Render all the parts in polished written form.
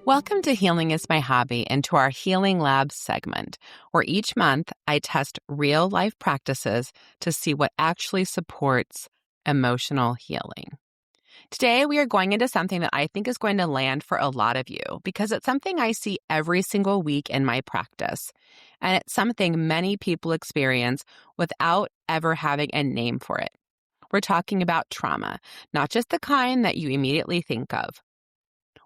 Welcome to Healing is My Hobby and to our Healing Labs segment, where each month I test real-life practices to see what actually supports emotional healing. Today, we are going into something that I think is going to land for a lot of you because it's something I see every single week in my practice, and it's something many people experience without ever having a name for it. We're talking about trauma, not just the kind that you immediately think of.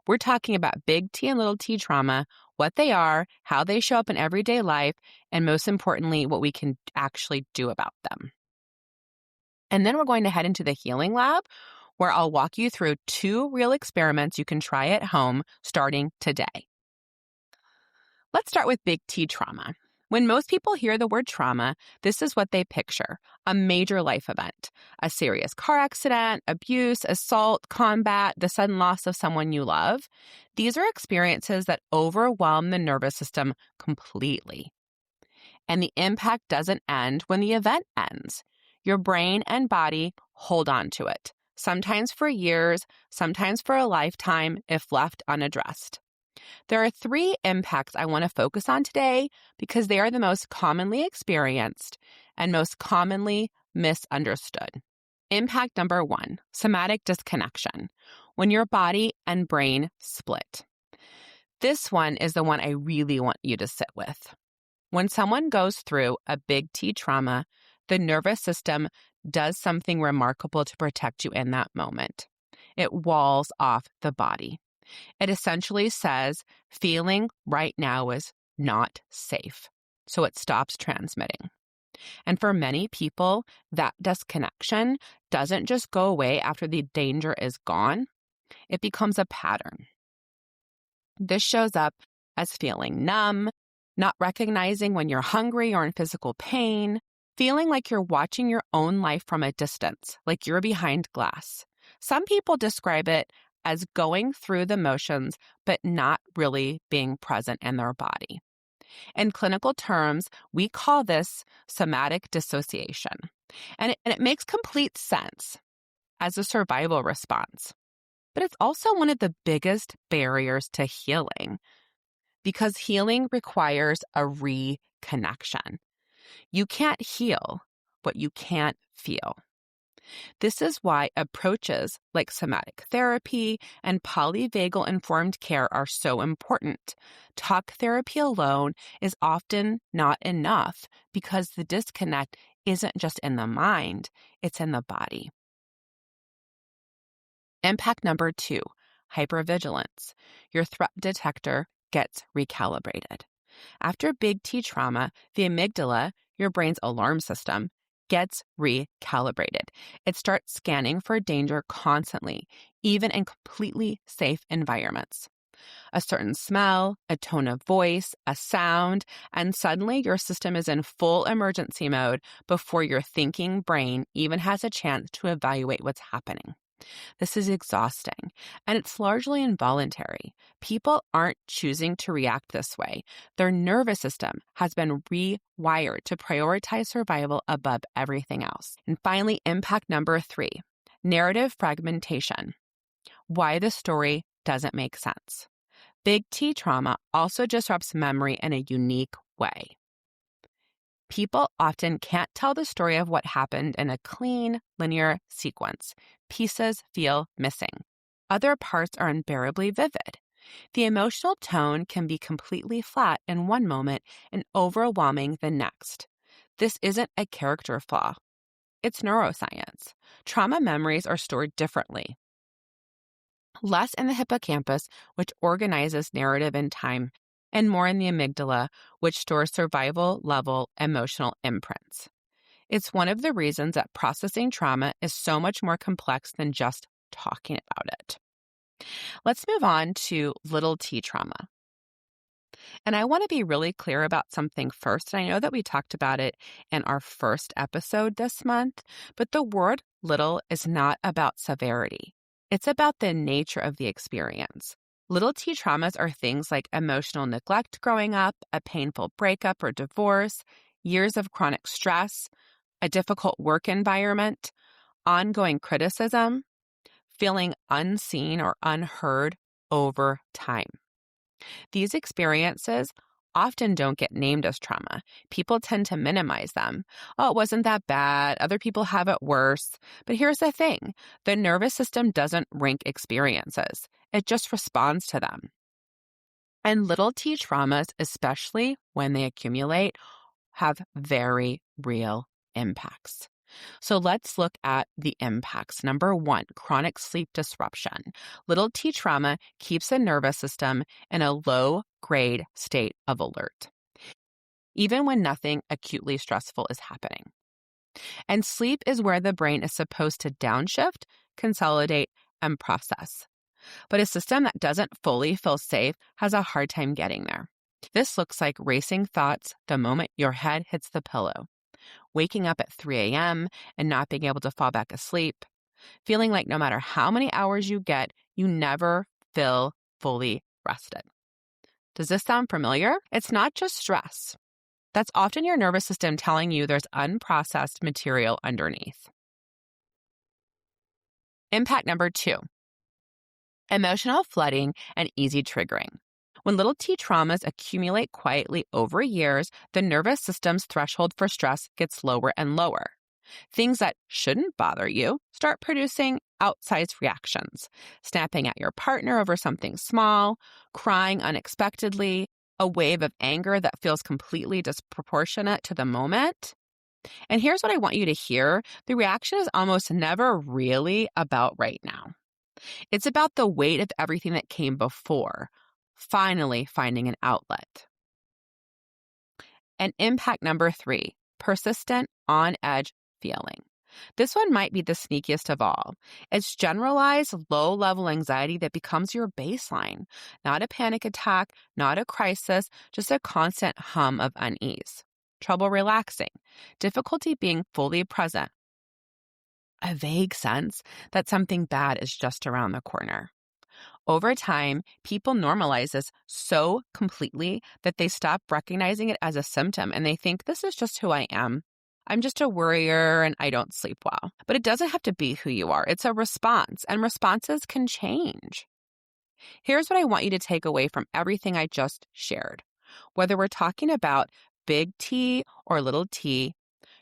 We're talking about big T and little t trauma, what they are, how they show up in everyday life, and most importantly, what we can actually do about them. And then we're going to head into the healing lab, where I'll walk you through 2 real experiments you can try at home starting today. Let's start with big T trauma. When most people hear the word trauma, this is what they picture: a major life event, a serious car accident, abuse, assault, combat, the sudden loss of someone you love. These are experiences that overwhelm the nervous system completely. And the impact doesn't end when the event ends. Your brain and body hold on to it, sometimes for years, sometimes for a lifetime if left unaddressed. There are 3 impacts I want to focus on today because they are the most commonly experienced and most commonly misunderstood. Impact number 1, somatic disconnection, when your body and brain split. This one is the one I really want you to sit with. When someone goes through a big T trauma, the nervous system does something remarkable to protect you in that moment. It walls off the body. It essentially says feeling right now is not safe, so it stops transmitting. And for many people, that disconnection doesn't just go away after the danger is gone. It becomes a pattern. This shows up as feeling numb, not recognizing when you're hungry or in physical pain, feeling like you're watching your own life from a distance, like you're behind glass. Some people describe it as going through the motions, but not really being present in their body. In clinical terms, we call this somatic dissociation. And it makes complete sense as a survival response. But it's also one of the biggest barriers to healing because healing requires a reconnection. You can't heal what you can't feel. This is why approaches like somatic therapy and polyvagal informed care are so important. Talk therapy alone is often not enough because the disconnect isn't just in the mind, it's in the body. Impact number 2, hypervigilance. Your threat detector gets recalibrated. After big T trauma, the amygdala, your brain's alarm system, gets recalibrated. It starts scanning for danger constantly, even in completely safe environments. A certain smell, a tone of voice, a sound, and suddenly your system is in full emergency mode before your thinking brain even has a chance to evaluate what's happening. This is exhausting, and it's largely involuntary. People aren't choosing to react this way. Their nervous system has been rewired to prioritize survival above everything else. And finally, impact number 3, narrative fragmentation. Why the story doesn't make sense. Big T trauma also disrupts memory in a unique way. People often can't tell the story of what happened in a clean, linear sequence. Pieces feel missing. Other parts are unbearably vivid. The emotional tone can be completely flat in one moment and overwhelming the next. This isn't a character flaw. It's neuroscience. Trauma memories are stored differently. Less in the hippocampus, which organizes narrative and time, and more in the amygdala, which stores survival-level emotional imprints. It's one of the reasons that processing trauma is so much more complex than just talking about it. Let's move on to little t trauma. And I want to be really clear about something first. And I know that we talked about it in our first episode this month, but the word little is not about severity. It's about the nature of the experience. Little t traumas are things like emotional neglect growing up, a painful breakup or divorce, years of chronic stress, a difficult work environment, ongoing criticism, feeling unseen or unheard over time. These experiences often don't get named as trauma. People tend to minimize them. Oh, it wasn't that bad. Other people have it worse. But here's the thing. The nervous system doesn't rank experiences. It just responds to them. And little t traumas, especially when they accumulate, have very real impacts. So let's look at the impacts. Number one, chronic sleep disruption. Little t trauma keeps the nervous system in a low grade state of alert, even when nothing acutely stressful is happening. And sleep is where the brain is supposed to downshift, consolidate, and process. But a system that doesn't fully feel safe has a hard time getting there. This looks like racing thoughts the moment your head hits the pillow, waking up at 3 a.m. and not being able to fall back asleep, feeling like no matter how many hours you get, you never feel fully rested. Does this sound familiar? It's not just stress. That's often your nervous system telling you there's unprocessed material underneath. Impact number two, emotional flooding and easy triggering. When little t traumas accumulate quietly over years, the nervous system's threshold for stress gets lower and lower. Things that shouldn't bother you start producing outsized reactions, snapping at your partner over something small, crying unexpectedly, a wave of anger that feels completely disproportionate to the moment. And here's what I want you to hear. The reaction is almost never really about right now. It's about the weight of everything that came before, finally finding an outlet. And impact number three, persistent on-edge feeling. This one might be the sneakiest of all. It's generalized low-level anxiety that becomes your baseline. Not a panic attack, not a crisis, just a constant hum of unease. Trouble relaxing, difficulty being fully present, a vague sense that something bad is just around the corner. Over time, people normalize this so completely that they stop recognizing it as a symptom and they think, this is just who I am. I'm just a worrier and I don't sleep well. But it doesn't have to be who you are. It's a response, and responses can change. Here's what I want you to take away from everything I just shared. Whether we're talking about big T or little t,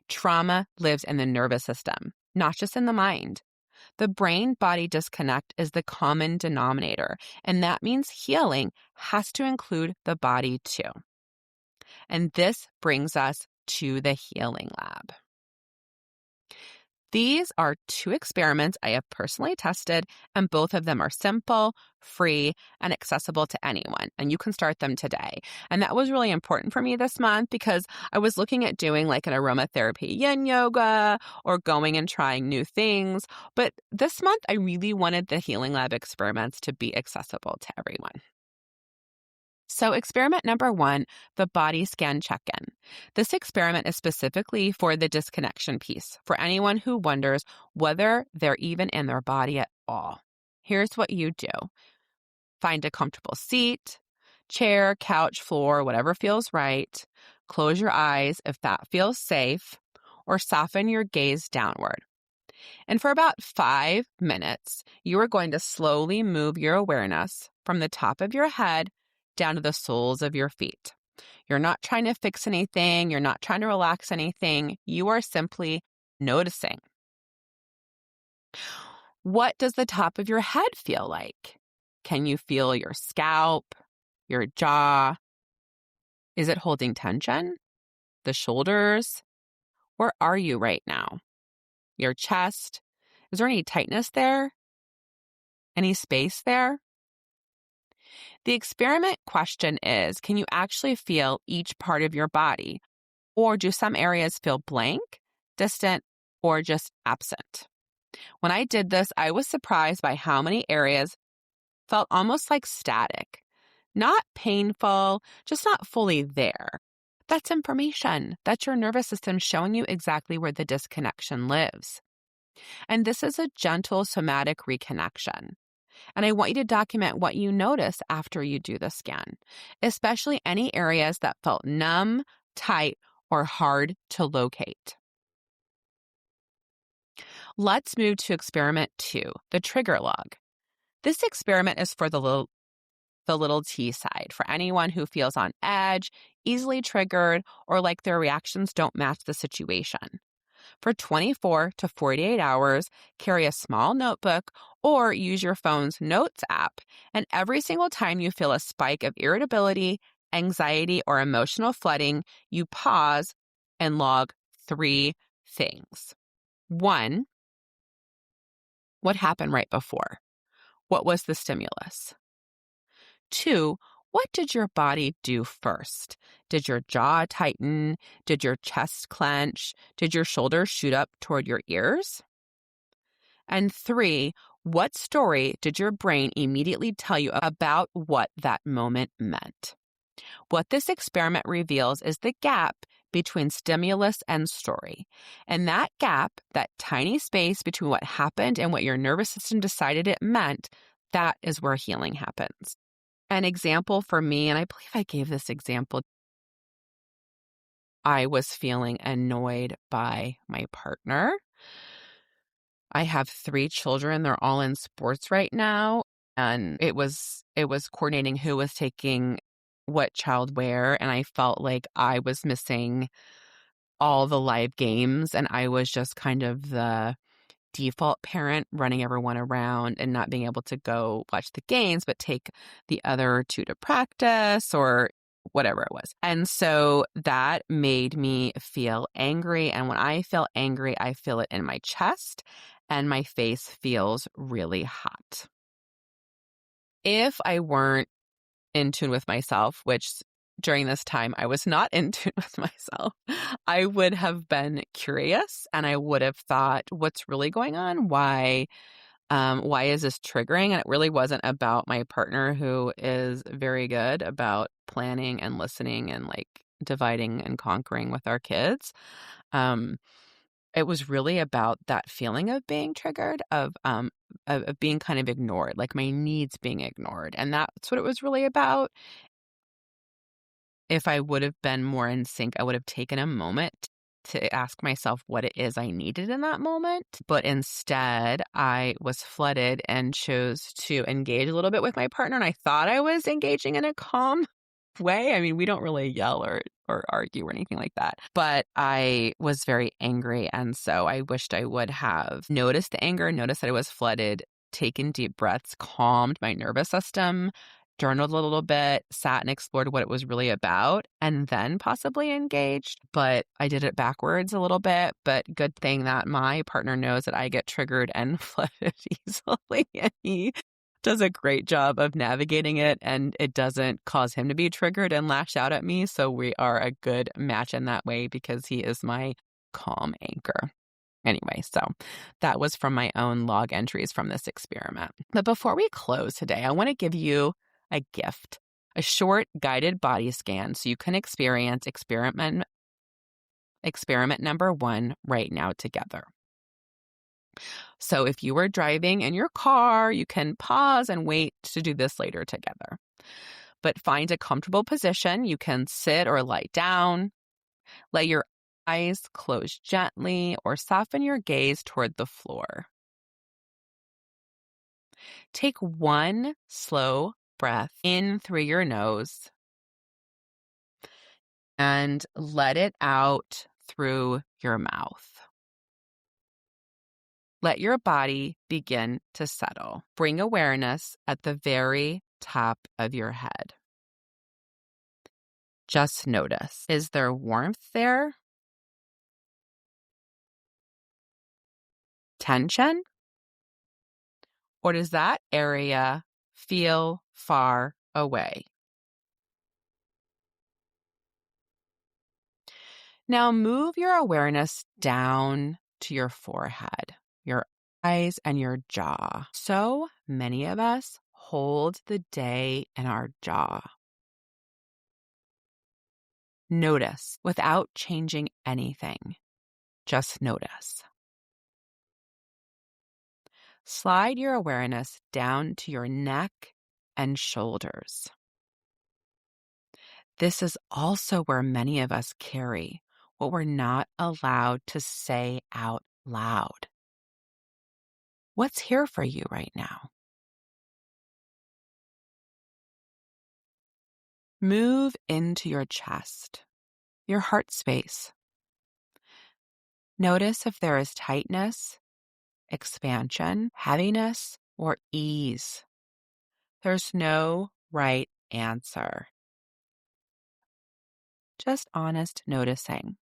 trauma lives in the nervous system, not just in the mind. The brain-body disconnect is the common denominator, and that means healing has to include the body too. And this brings us to the healing lab. These are two experiments I have personally tested, and both of them are simple, free, and accessible to anyone, and you can start them today. And that was really important for me this month because I was looking at doing like an aromatherapy yin yoga or going and trying new things. But this month, I really wanted the Healing Lab experiments to be accessible to everyone. So experiment number one, the body scan check-in. This experiment is specifically for the disconnection piece, for anyone who wonders whether they're even in their body at all. Here's what you do. Find a comfortable seat, chair, couch, floor, whatever feels right. Close your eyes if that feels safe, or soften your gaze downward. And for about 5 minutes, you are going to slowly move your awareness from the top of your head down to the soles of your feet. You're not trying to fix anything. You're not trying to relax anything. You are simply noticing. What does the top of your head feel like? Can you feel your scalp, your jaw? Is it holding tension? The shoulders? Where are you right now? Your chest? Is there any tightness there? Any space there? The experiment question is, can you actually feel each part of your body? Or do some areas feel blank, distant, or just absent? When I did this, I was surprised by how many areas felt almost like static. Not painful, just not fully there. That's information. That's your nervous system showing you exactly where the disconnection lives. And this is a gentle somatic reconnection. And I want you to document what you notice after you do the scan, especially any areas that felt numb, tight, or hard to locate. Let's move to experiment 2, the trigger log. This experiment is for the the little T side for anyone who feels on edge, easily triggered, or like their reactions don't match the situation. For 24 to 48 hours, carry a small notebook or use your phone's notes app. And every single time you feel a spike of irritability, anxiety, or emotional flooding, you pause and log 3 things. 1, what happened right before? What was the stimulus? 2, what did your body do first? Did your jaw tighten? Did your chest clench? Did your shoulders shoot up toward your ears? And 3, what story did your brain immediately tell you about what that moment meant? What this experiment reveals is the gap between stimulus and story. And that gap, that tiny space between what happened and what your nervous system decided it meant, that is where healing happens. An example for me, and I believe I gave this example, I was feeling annoyed by my partner. I have 3 children. They're all in sports right now, and it was coordinating who was taking what child where, and I felt like I was missing all the live games, and I was just kind of the default parent running everyone around and not being able to go watch the games, but take the other 2 to practice or whatever it was. And so that made me feel angry. And when I feel angry, I feel it in my chest and my face feels really hot. If I weren't in tune with myself, which during this time I was not in tune with myself, I would have been curious and I would have thought, what's really going on? Why is this triggering? And it really wasn't about my partner, who is very good about planning and listening and like dividing and conquering with our kids. It was really about that feeling of being triggered, of being kind of ignored, like my needs being ignored. And that's what it was really about. If I would have been more in sync, I would have taken a moment to ask myself what it is I needed in that moment. But instead, I was flooded and chose to engage a little bit with my partner. And I thought I was engaging in a calm way. I mean, we don't really yell or argue or anything like that. But I was very angry. And so I wished I would have noticed the anger, noticed that I was flooded, taken deep breaths, calmed my nervous system, journaled a little bit, sat and explored what it was really about, and then possibly engaged. But I did it backwards a little bit. But good thing that my partner knows that I get triggered and flooded easily. And he does a great job of navigating it, and it doesn't cause him to be triggered and lash out at me. So we are a good match in that way because he is my calm anchor. Anyway, so that was from my own log entries from this experiment. But before we close today, I want to give you a gift, a short guided body scan so you can experience experiment number 1 right now together. So if you are driving in your car, you can pause and wait to do this later together. But find a comfortable position. You can sit or lie down. Let your eyes close gently or soften your gaze toward the floor. Take 1 slow breath in through your nose and let it out through your mouth. Let your body begin to settle. Bring awareness at the very top of your head. Just notice. Is there warmth there? Tension? Or does that area feel far away? Now move your awareness down to your forehead, your eyes, and your jaw. So many of us hold the day in our jaw. Notice without changing anything. Just notice. Slide your awareness down to your neck and shoulders. This is also where many of us carry what we're not allowed to say out loud. What's here for you right now? Move into your chest, your heart space. Notice if there is tightness, expansion, heaviness, or ease. There's no right answer. Just honest noticing.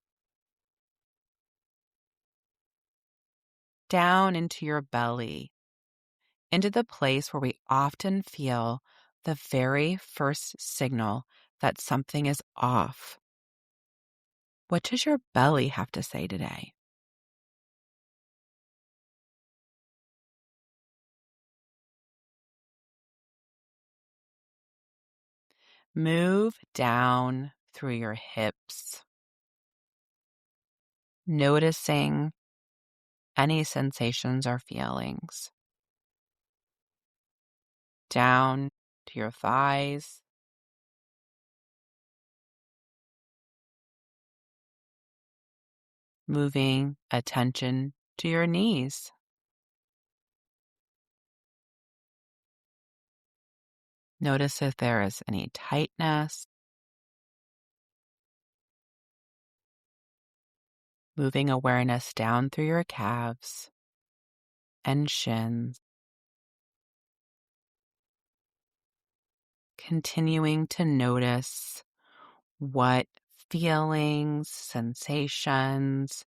Down into your belly, into the place where we often feel the very first signal that something is off. What does your belly have to say today? Move down through your hips, noticing any sensations or feelings. Down to your thighs, moving attention to your knees. Notice if there is any tightness. Moving awareness down through your calves and shins. Continuing to notice what feelings, sensations,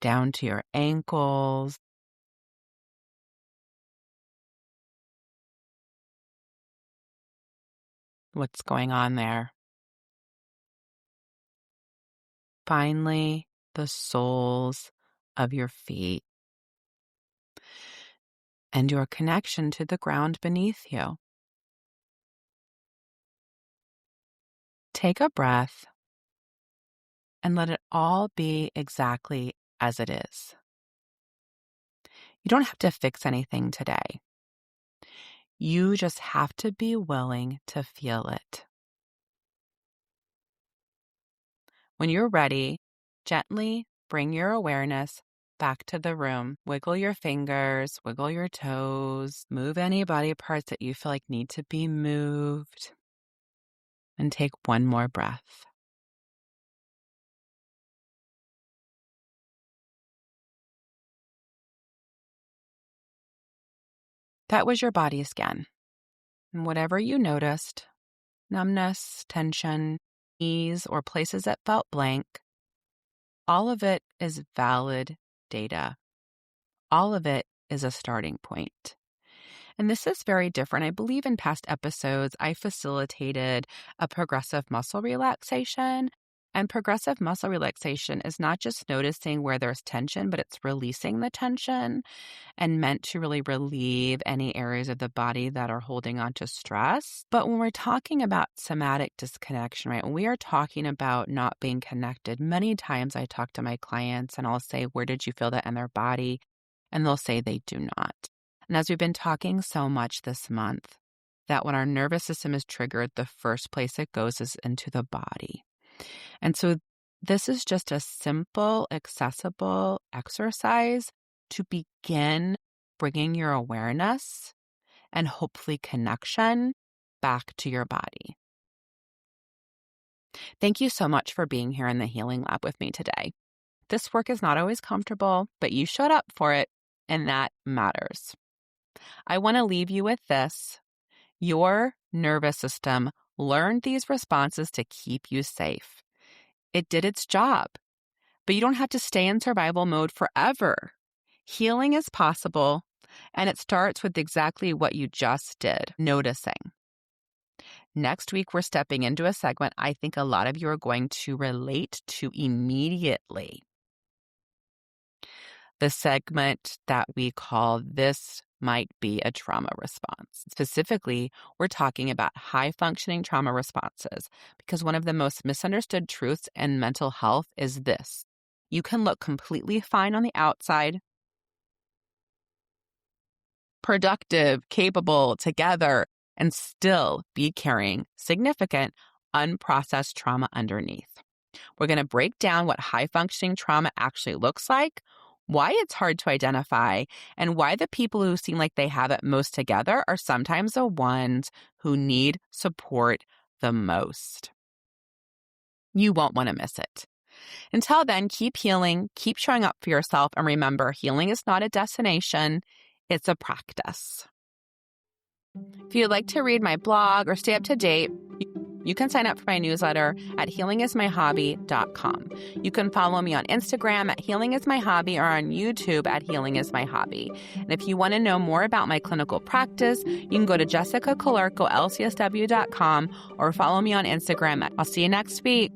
down to your ankles. What's going on there? Finally, the soles of your feet and your connection to the ground beneath you. Take a breath and let it all be exactly as it is. You don't have to fix anything today. You just have to be willing to feel it. When you're ready, gently bring your awareness back to the room. Wiggle your fingers, wiggle your toes, move any body parts that you feel like need to be moved, and take one more breath. That was your body scan. And whatever you noticed, numbness, tension, ease, or places that felt blank, all of it is valid data. All of it is a starting point. And this is very different. I believe in past episodes, I facilitated a progressive muscle relaxation. And progressive muscle relaxation is not just noticing where there's tension, but it's releasing the tension and meant to really relieve any areas of the body that are holding on to stress. But when we're talking about somatic disconnection, right, when we are talking about not being connected, many times I talk to my clients and I'll say, where did you feel that in their body? And they'll say they do not. And as we've been talking so much this month, that when our nervous system is triggered, the first place it goes is into the body. And so this is just a simple, accessible exercise to begin bringing your awareness and hopefully connection back to your body. Thank you so much for being here in the Healing Lab with me today. This work is not always comfortable, but you showed up for it, and that matters. I want to leave you with this. Your nervous system learned these responses to keep you safe. It did its job, but you don't have to stay in survival mode forever. Healing is possible, and it starts with exactly what you just did, noticing. Next week, we're stepping into a segment I think a lot of you are going to relate to immediately. The segment that we call This Might Be a Trauma Response. Specifically, we're talking about high-functioning trauma responses because one of the most misunderstood truths in mental health is this. You can look completely fine on the outside, productive, capable, together, and still be carrying significant unprocessed trauma underneath. We're going to break down what high-functioning trauma actually looks like, why it's hard to identify, and why the people who seem like they have it most together are sometimes the ones who need support the most. You won't want to miss it. Until then, keep healing, keep showing up for yourself, and remember, healing is not a destination, it's a practice. If you'd like to read my blog or stay up to date, you can sign up for my newsletter at healingismyhobby.com. You can follow me on Instagram at healingismyhobby or on YouTube at healingismyhobby. And if you want to know more about my clinical practice, you can go to JessicaColarco, LCSW.com, or follow me on Instagram. I'll see you next week.